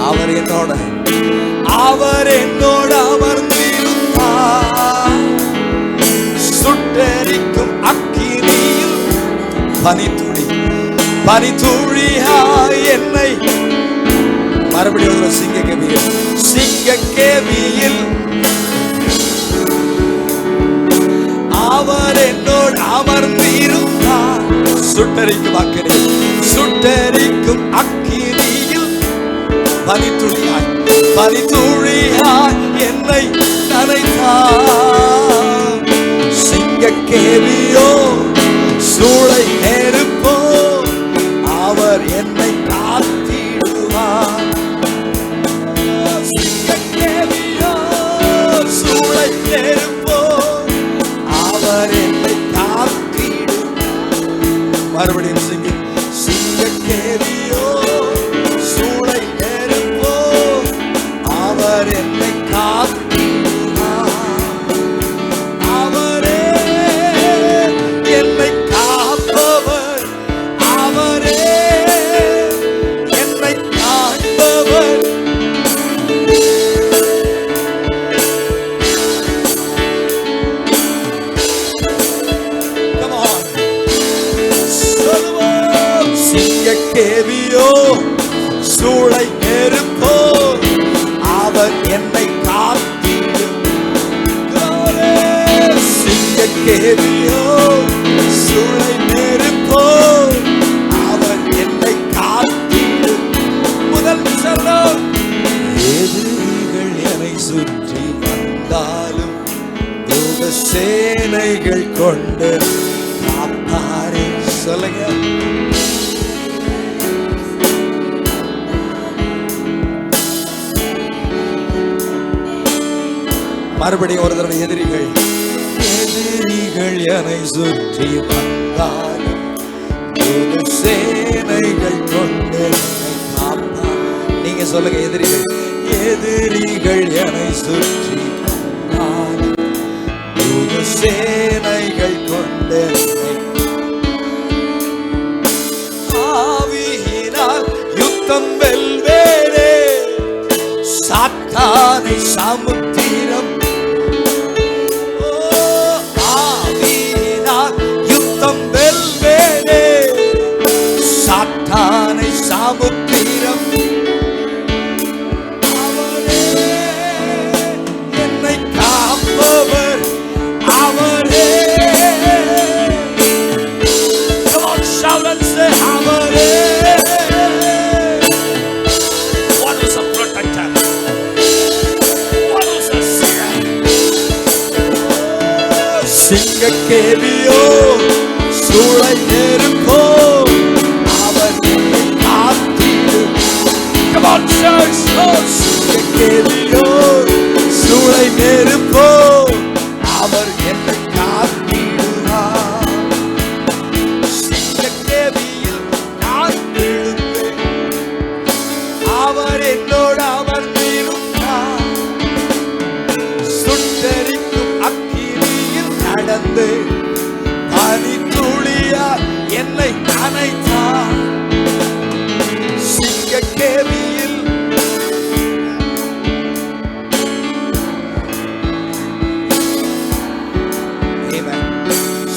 அவர் என்னோட அமர்ந்திருந்தார். சுட்டெரிக்கும் அக்கினியில் பனித்துளியாய் என்னை மறுபடியும் சிங்க கேவியில் அவர் என்னோடு அமர்ந்திருந்தார். சுட்டெரிக்கும் அக்கினியில் பனித்துளியாய் என்னை நனைத்தார். சிங்க கேவியோ சூளை நெருப்போ அவர் என்னை காத்திடுவார். சிங்க கேவியோ சூளை நெருப்போ அவர் என்னை காத்திடுவார். மறுபடியும் சிங்க கேவியோ சூளை நெருப்போ அவர் என்னை காத்திடுவார். அவரே என்னை காப்பவர், அவரே என்னை காப்பவர். Come on. சொல்லுவோம். சிங்க கேவியோ சூளை நெருப்போ அவர் என்னை காத்திடுவார். சிங்க கேவியோ சூளை நெருப்போ அவர் என்னை காத்திடுவார். முதல் சொல்லும். எதிரிகள் என்னை சுற்றி வந்தாலும் யோக சேனைகள் கொண்டு காப்பாரே. சொல்லுங்க. மறுபடியும் ஒரு தடவை. எதிரிகள் என்னை சுற்றி வந்தாலும் யோக சேனைகள் கொண்டு காப்பார். நீங்க சொல்லுங்க. எதிரிகள் என்னை சுற்றி வந்தாலும் யோக சேனைகள் கொண்டு ஆவியினால் யுத்தம் வெல்வேனே. சாத்தானை சமுத்திரம் ஆவியினால் யுத்தம் வெல்வேனே. சாத்தானை சமுத்திரம் அவரே என்னை காப்பவர், அவரே. Come on, shout and say, அவரே. What is a protector? What is a seer? சிங்க கேவியோ சூளை நெருப்போ அவர் என்னை காத்திடுவார். Come on, church. சிங்க கேவியோ சூளை நெருப்போ அவர் என்னை காத்திடுவார். சிங்க கேவியில் நான் விழுந்தேன், அவர் என்னோடு அமர்ந்திருந்தார். சுட்டெரிக்கும் அக்கினியில் நடந்து பனித்துளியால் என்னை நனைத்தார். சிங்க கேவியில்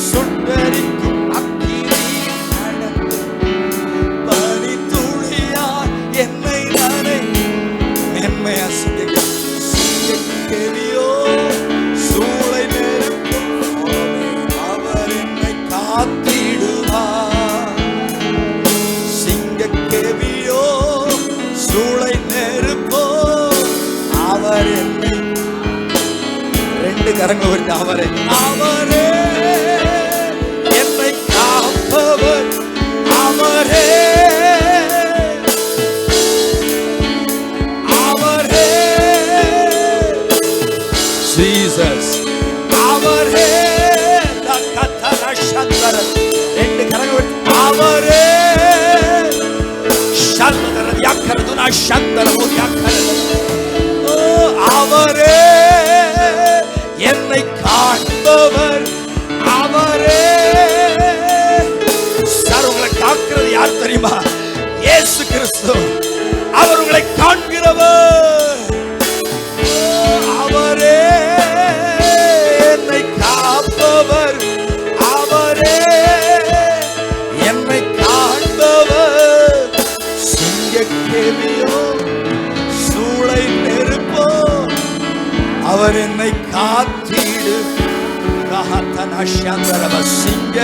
சுட்டெரிக்கும் அக்கினியில் நடந்து பனித்துளியால் என்னை நனை. மென்மையா சிங்க கேவியோ சூளை நெருப்பும் அவர் என்னை காத்திடுவார். சிங்க கேவியோ சூளை நெருப்போ அவர் என்னை. ரெண்டு கரங்கள் வருது. அவரே என்னை காப்பவர், அவரே ஜீசஸ். அவரே ரெண்டு கரங்கள் வருது. அவரே அவரே என்னை காண்பவர், அவரே. சார், உங்களை காக்கிறது யார் தெரியுமா? இயேசு கிறிஸ்து. அவர் உங்களை காண்கிற கேவியோ சூளை நெருப்போ அவர் என்னை காத்திடு. சிங்க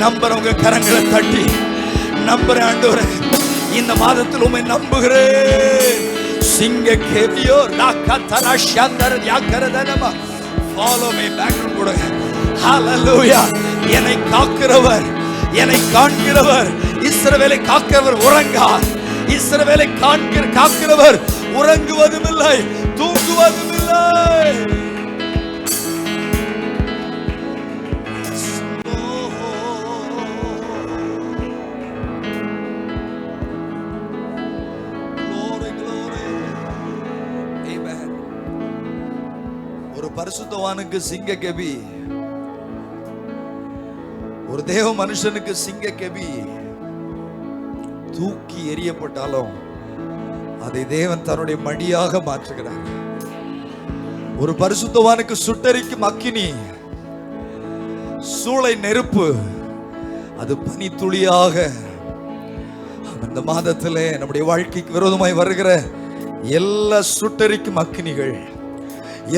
நம்புறவங்க கரங்களை தட்டி நம்புறேன் ஆண்டவரே, இந்த மாதத்தில் உம்மை நம்புகிறேன். சிங்க கேவியோ follow me back கூட. ஹalleluya. என்னை காக்கிறவர், என்னை காண்கிறவர், இஸ்ரவேலை காக்கிறவர் உறங்கார். இஸ்ரவேலை காக்கிறவர் உறங்குவதும் இல்லை, தூங்குவதும் இல்லை. ஒரு பரிசுத்தவானுக்கு சிங்க கெபி, ஒரு தேவ மனுஷனுக்கு சிங்க கெபி தூக்கி எறியப்பட்டாலும் அதை தேவன் தன்னுடைய மடியாக மாற்றுகிறார். ஒரு பரிசுத்தவானுக்கு சுட்டரிக்கும் அக்கினி, சூளை நெருப்பு, அது பனி துளியாக இந்த மாதத்திலே நம்முடைய வாழ்க்கைக்கு விரோதமாய் வருகிற எல்லா சுட்டரிக்கும் அக்கினிகள்,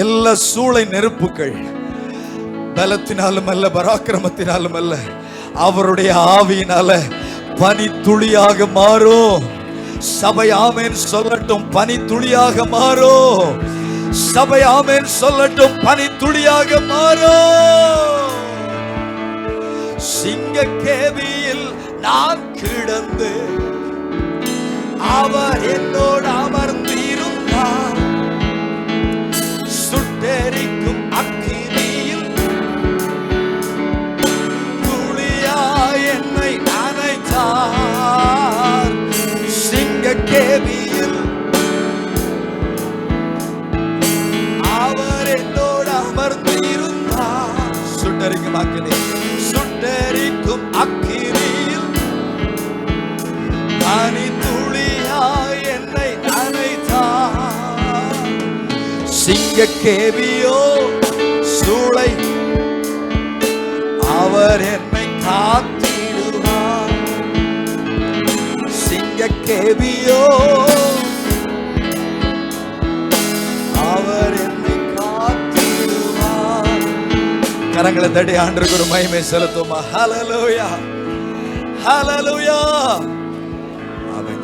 எல்லா சூளை நெருப்புகள் பலத்தினாலும் அல்ல, பராக்கிரமத்தினாலும் அல்ல, அவருடைய ஆவியினால பனி துளியாக மாறும். சபை ஆமென் சொல்லட்டும், பனி துளியாக மாறும். சபை ஆமென் சொல்லட்டும், பனி துளியாக மாறும். சிங்க கேவியில் நான் கிடந்து அவர் என்னோடு அமர்ந்திருந்தார். சுட்டெரிக்கும் அக்கினியில் துளியா என்னை அணைத்தார். சிங்க கேவியில் அவர் என்னோடு அமர்ந்திருந்தார். சுட்டெரிக்கும் அக்கினி, சுட்டெரிக்கும் அக்கினியில் பனி துளியா என்னை அணைத்தார். சிங்க கேவியோ சூளை, அவர் என்னை காத்திடுவார். சிங்க கேவியோ அவர் என்னை காத்திடுவார். கரங்களை தட்டி ஆண்டவருக்கு ஒரு மகிமை செலுத்துமா. ஹல்லேலூயா, ஹல்லேலூயா.